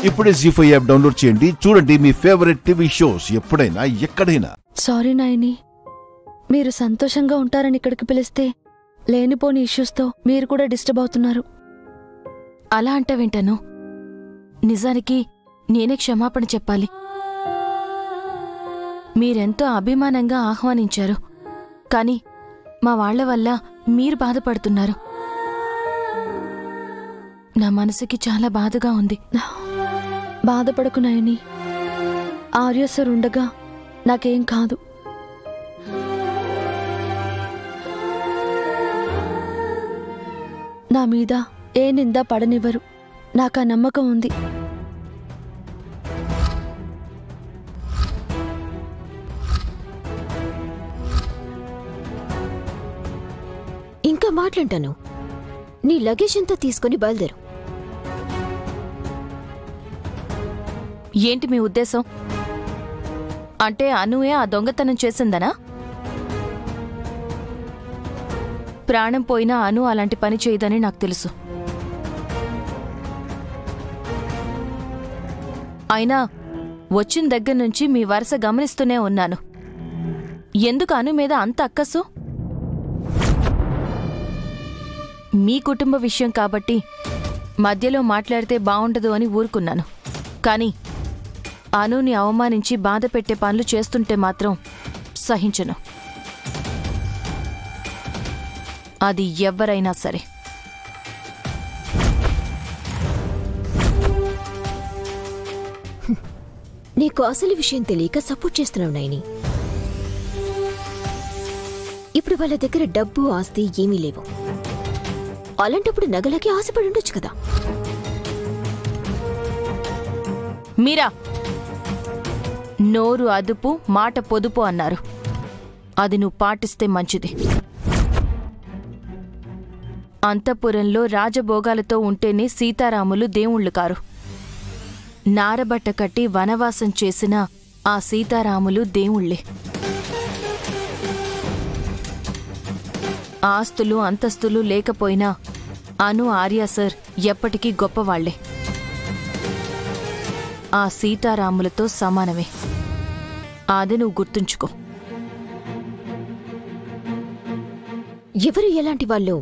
ఇప్పుడే జీ5 app download చేయండి. చూడండి మీ ఫేవరెట్ టీవీ షోస్ ఎప్పుడైనా ఎక్కడైనా. సారీ నాయని, మీరు సంతోషంగా ఉంటారని ఇక్కడికి పిలిస్తే లేనిపోని ఇష్యూస్తో మీరు కూడా డిస్టర్బ్ అవుతున్నారు. అలా అంటావేంటను? నిజానికి నేనే క్షమాపణ చెప్పాలి. మీరెంతో అభిమానంగా ఆహ్వానించారు, కాని మా వాళ్ల వల్ల మీరు బాధపడుతున్నారు. నా మనసుకి చాలా బాధగా ఉంది. బాధపడకు నాయని, ఆర్య సార్ ఉండగా నాకేం కాదు. నా మీద ఏ నింద పడనివ్వరు, నాకా నమ్మకం ఉంది. ఇంకా మాట్లాంటాను. నీ లగేజ్ అంతా తీసుకుని బయలుదేరు. ఏంటి మీ ఉద్దేశం? అంటే అనుయే ఆ దొంగతనం చేసిందనా? ప్రాణం పోయినా అను అలాంటి పని చేయదని నాకు తెలుసు. అయినా వచ్చిన దగ్గర నుంచి మీ వరుస గమనిస్తూనే ఉన్నాను. ఎందుకు అను మీద అంత అక్కసు? మీ కుటుంబ విషయం కాబట్టి మధ్యలో మాట్లాడితే బావుండదు అని ఊరుకున్నాను. కాని అనుని అవమానించి బాధ పెట్టే పనులు చేస్తుంటే మాత్రం సహించను. అది ఎవ్వరైనా సరే. నీకు అసలు విషయం తెలియక సపోర్ట్ చేస్తున్నావు నాయని. ఇప్పుడు వాళ్ళ దగ్గర డబ్బు ఆస్తి ఏమీ లేవు. అలాంటప్పుడు నగలకి ఆశపడి ఉండొచ్చు కదా. మీరా, నోరు అదుపు మాట పొదుపు అన్నారు. అది నువ్వు పాటిస్తే మంచిది. అంతఃపురంలో రాజభోగాలతో ఉంటేనే సీతారాములు దేవుళ్ళు కారు. నారబట్ట కట్టి వనవాసం చేసిన ఆ సీతారాములు దేవుళ్ళే. ఆస్తులు అంతస్తులు లేకపోయినా అను ఆర్య సార్ ఎప్పటికీ గొప్పవాళ్లే. ఆ సీతారాములతో సమానమే. అది నువ్వు గుర్తుంచుకో. ఎవరు ఎలాంటి వాళ్ళు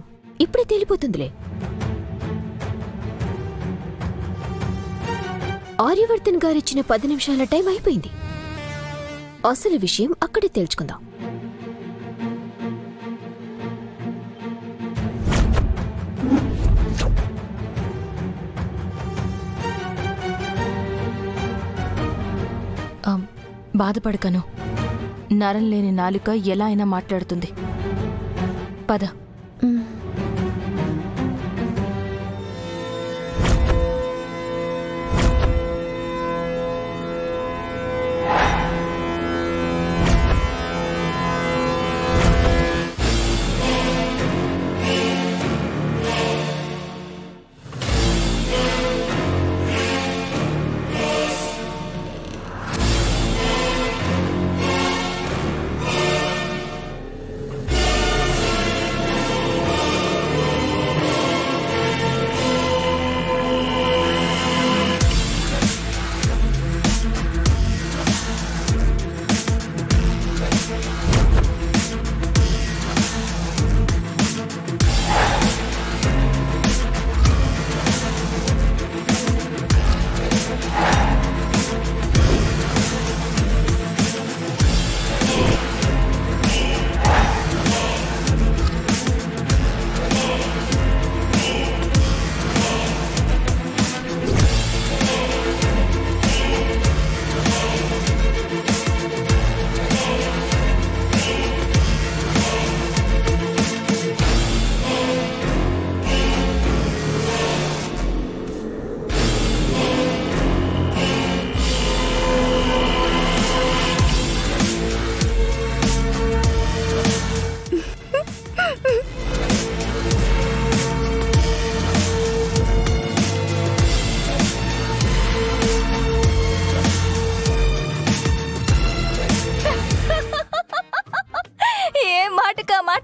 ఇప్పుడే తేలిపోతుందిలే. ఆర్యవర్ధన్ గారిచ్చిన 10 నిమిషాల టైం అయిపోయింది. అసలు విషయం అక్కడే తేల్చుకుందాం. బాధపడకను. నరం లేని నాలుక ఎలా అయినా మాట్లాడుతుంది. పద.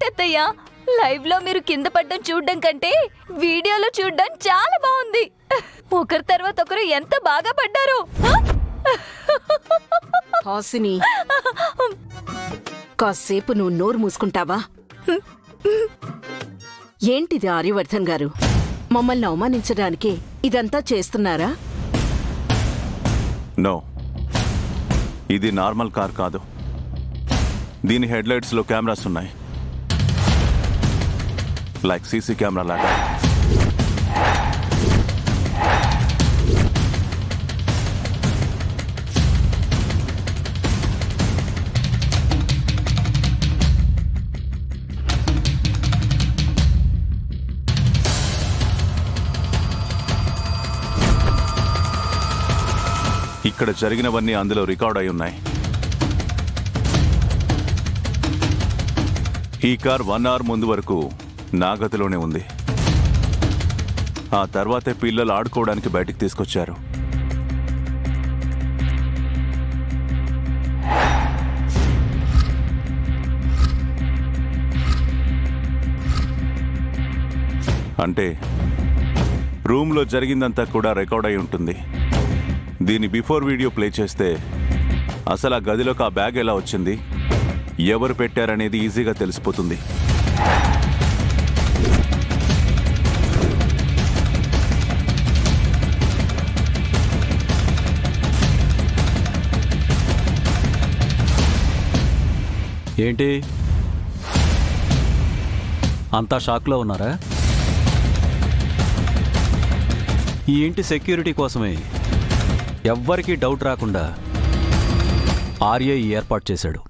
అత్తయ్య, లైవ్ లో మీరు కింద పడ్డం చూడడం కంటే వీడియోలో చూడడం చాలా బాగుంది. ఒకరి తర్వాత ఒకరు ఎంత బాగా పడ్డారు. హాసిని, కాసేపు నువ్వు నోరు మూసుకుంటావా? ఏంటిది ఆర్యవర్ధన్ గారు? మమ్మల్ని అవమానించడానికి ఇదంతా చేస్తున్నారా? నో, ఇది నార్మల్ కార్ కాదు. దీని హెడ్లైట్స్లో కెమెరాస్ ఉన్నాయి, లైక్ సీసీ కెమెరా లాగా. ఇక్కడ జరిగినవన్నీ అందులో రికార్డ్ అయి ఉన్నాయి. ఈ కార్ 1 అవర్ ముందు వరకు నా గదిలోనే ఉంది. ఆ తర్వాతే పిల్లలు ఆడుకోవడానికి బయటికి తీసుకొచ్చారు. అంటే రూమ్లో జరిగిందంతా కూడా రికార్డ్ అయి ఉంటుంది. దీని బిఫోర్ వీడియో ప్లే చేస్తే అసలు ఆ గదిలోకి ఆ బ్యాగ్ ఎలా వచ్చింది, ఎవరు పెట్టారనేది ఈజీగా తెలిసిపోతుంది. ఏంటి అంతా షాక్లో ఉన్నారా? ఈ ఇంటి సెక్యూరిటీ కోసమే ఎవ్వరికీ డౌట్ రాకుండా ఆర్య ఈ ఏర్పాటు చేశాడు.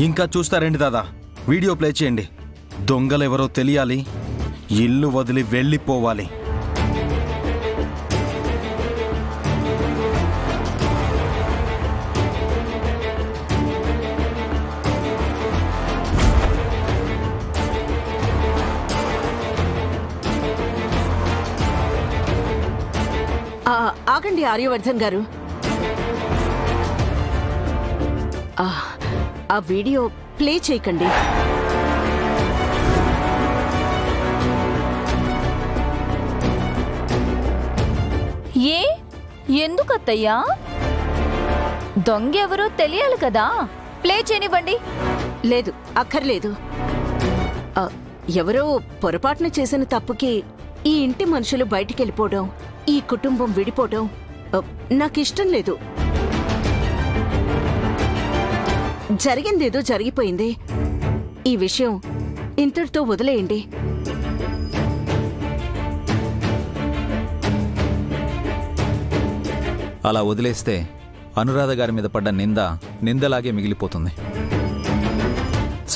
ఇంకా చూస్తారండి దాదా, వీడియో ప్లే చేయండి. దొంగలెవరో తెలియాలి, ఇల్లు వదిలి వెళ్ళిపోవాలి. ఆగండి ఆర్యవర్ధన్ గారు, ఆ వీడియో ప్లే చేయకండి. ఎందుకత్తయ్యా? దొంగెవరో తెలియాలి కదా, ప్లే చేయనివ్వండి. లేదు, అక్కర్లేదు. ఎవరో పొరపాటున చేసిన తప్పుకి ఈ ఇంటి మనుషులు బయటికెళ్ళిపోవడం, ఈ కుటుంబం విడిపోవడం నాకిష్టం లేదు. జరిగిందేదో జరిగిపోయింది. ఈ విషయం ఇంతటితో వదిలేయండి. అలా వదిలేస్తే అనురాధ గారి మీద పడ్డ నిందలాగే మిగిలిపోతుంది.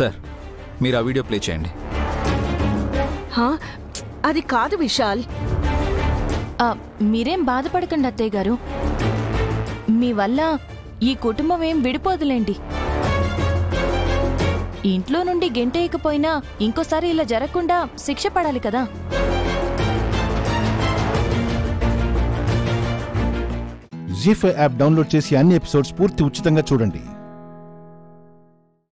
సార్, మీరు ఆ వీడియో ప్లే చేయండి. అది కాదు విశాల్. మీరేం బాధపడకండి అత్తయ్య గారు, మీ వల్ల ఈ కుటుంబం ఏం విడిపోదులేండి. ఇంట్లో నుండి గెంటేయకపోయినా ఇంకోసారి ఇలా జరగకుండా శిక్ష పడాలి కదా. జీ5 యాప్ డౌన్లోడ్ చేసి అన్ని ఎపిసోడ్స్ పూర్తి ఉచితంగా చూడండి.